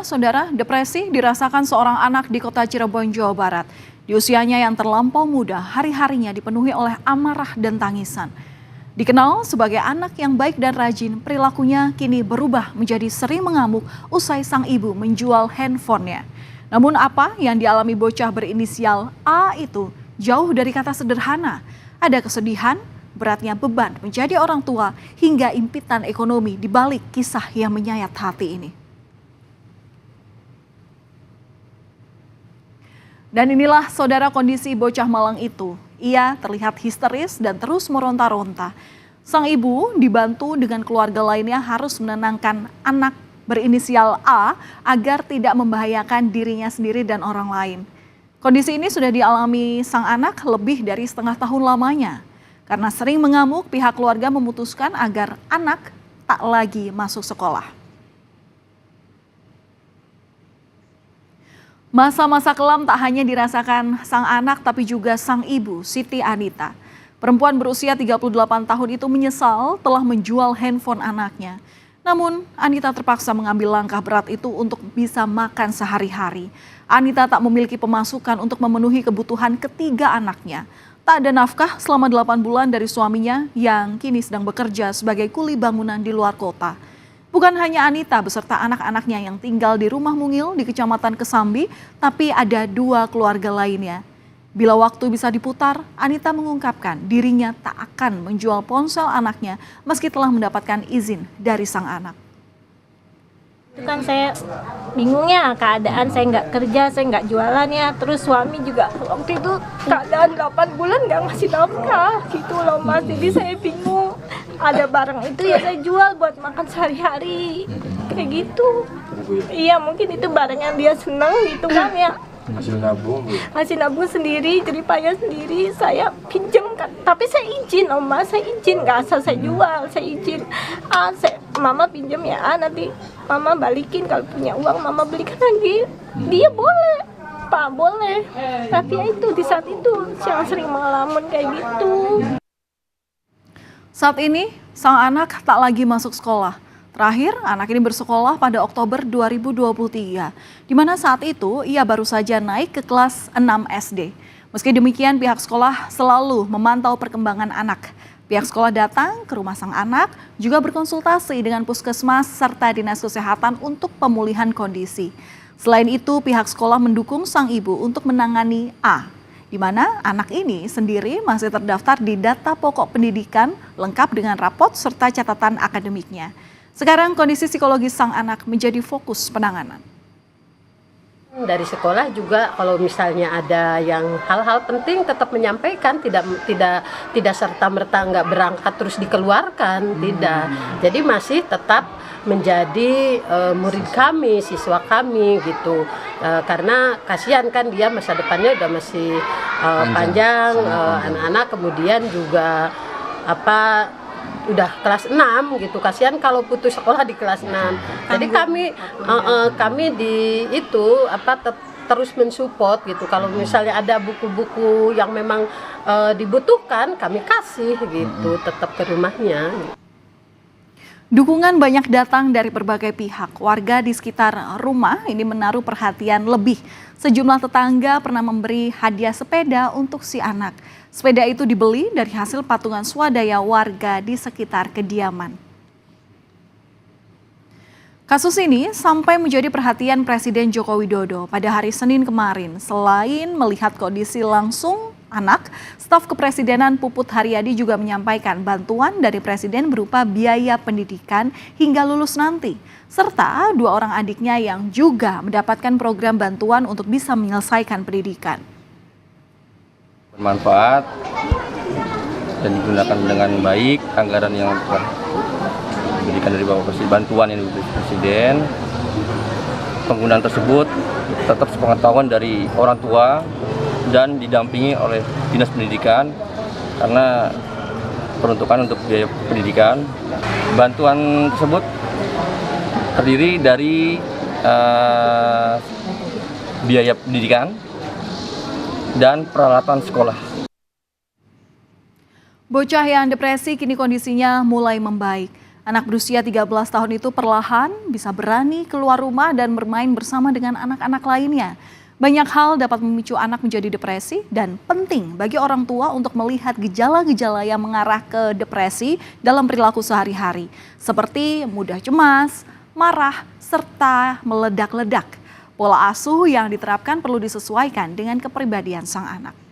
Saudara, depresi dirasakan seorang anak di kota Cirebon, Jawa Barat. Di usianya yang terlampau muda, hari-harinya dipenuhi oleh amarah dan tangisan. Dikenal sebagai anak yang baik dan rajin, perilakunya kini berubah menjadi sering mengamuk usai sang ibu menjual handphonenya. Namun apa yang dialami bocah berinisial A itu jauh dari kata sederhana. Ada kesedihan, beratnya beban menjadi orang tua, hingga impitan ekonomi di balik kisah yang menyayat hati ini. Dan inilah saudara kondisi bocah malang itu. Ia terlihat histeris dan terus meronta-ronta. Sang ibu dibantu dengan keluarga lainnya harus menenangkan anak berinisial A agar tidak membahayakan dirinya sendiri dan orang lain. Kondisi ini sudah dialami sang anak lebih dari setengah tahun lamanya. Karena sering mengamuk, pihak keluarga memutuskan agar anak tak lagi masuk sekolah. Masa-masa kelam tak hanya dirasakan sang anak tapi juga sang ibu, Siti Anita. Perempuan berusia 38 tahun itu menyesal telah menjual handphone anaknya. Namun Anita terpaksa mengambil langkah berat itu untuk bisa makan sehari-hari. Anita tak memiliki pemasukan untuk memenuhi kebutuhan ketiga anaknya. Tak ada nafkah selama 8 bulan dari suaminya yang kini sedang bekerja sebagai kuli bangunan di luar kota. Bukan hanya Anita beserta anak-anaknya yang tinggal di rumah mungil di Kecamatan Kesambi, tapi ada 2 keluarga lainnya. Bila waktu bisa diputar, Anita mengungkapkan dirinya tak akan menjual ponsel anaknya meski telah mendapatkan izin dari sang anak. Itu kan saya bingung ya keadaan, saya nggak kerja, saya nggak jualan ya. Terus suami juga waktu itu keadaan 8 bulan nggak ngasih nafkah gitu loh Mas. Jadi saya bingung, ada barang itu ya saya jual buat makan sehari-hari kayak gitu. Iya mungkin itu barang yang dia senang gitu kan ya. Hasil nabung sendiri, jadi payah sendiri, saya pinjam kan, tapi saya izin Mas, saya izin, nggak asal saya jual, saya izin. Mama pinjam ya, nanti mama balikin, kalau punya uang mama belikan lagi. Dia boleh, Pak boleh, tapi ya itu di saat itu yang sering mengalamin kayak gitu. Saat ini sang anak tak lagi masuk sekolah. Terakhir, anak ini bersekolah pada Oktober 2023, di mana saat itu ia baru saja naik ke kelas 6 SD. Meski demikian, pihak sekolah selalu memantau perkembangan anak. Pihak sekolah datang ke rumah sang anak, juga berkonsultasi dengan puskesmas serta dinas kesehatan untuk pemulihan kondisi. Selain itu, pihak sekolah mendukung sang ibu untuk menangani A, di mana anak ini sendiri masih terdaftar di data pokok pendidikan lengkap dengan rapot serta catatan akademiknya. Sekarang kondisi psikologis sang anak menjadi fokus penanganan. Dari sekolah juga kalau misalnya ada yang hal-hal penting tetap menyampaikan, tidak serta-merta nggak berangkat terus dikeluarkan, tidak. Jadi masih tetap menjadi murid kami, siswa kami gitu. Karena kasihan kan dia masa depannya udah masih panjang, anak-anak kemudian juga udah kelas 6 gitu, kasihan kalau putus sekolah di kelas 6. Jadi kami di itu terus mensupport gitu. Kalau misalnya ada buku-buku yang memang dibutuhkan, kami kasih gitu, tetap ke rumahnya. Dukungan banyak datang dari berbagai pihak. Warga di sekitar rumah ini menaruh perhatian lebih. Sejumlah tetangga pernah memberi hadiah sepeda untuk si anak. Sepeda itu dibeli dari hasil patungan swadaya warga di sekitar kediaman. Kasus ini sampai menjadi perhatian Presiden Joko Widodo pada hari Senin kemarin. Selain melihat kondisi langsung anak, staf kepresidenan Puput Haryadi juga menyampaikan bantuan dari Presiden berupa biaya pendidikan hingga lulus nanti, serta 2 orang adiknya yang juga mendapatkan program bantuan untuk bisa menyelesaikan pendidikan. Bermanfaat dan digunakan dengan baik anggaran yang diberikan dari Bapak Presiden, bantuan yang diberikan Presiden. Penggunaan tersebut tetap sepengetahuan dari orang tua dan didampingi oleh Dinas Pendidikan karena peruntukan untuk biaya pendidikan. Bantuan tersebut terdiri dari biaya pendidikan dan peralatan sekolah. Bocah yang depresi kini kondisinya mulai membaik. Anak berusia 13 tahun itu perlahan bisa berani keluar rumah dan bermain bersama dengan anak-anak lainnya. Banyak hal dapat memicu anak menjadi depresi dan penting bagi orang tua untuk melihat gejala-gejala yang mengarah ke depresi dalam perilaku sehari-hari, seperti mudah cemas, marah, serta meledak-ledak. Pola asuh yang diterapkan perlu disesuaikan dengan kepribadian sang anak.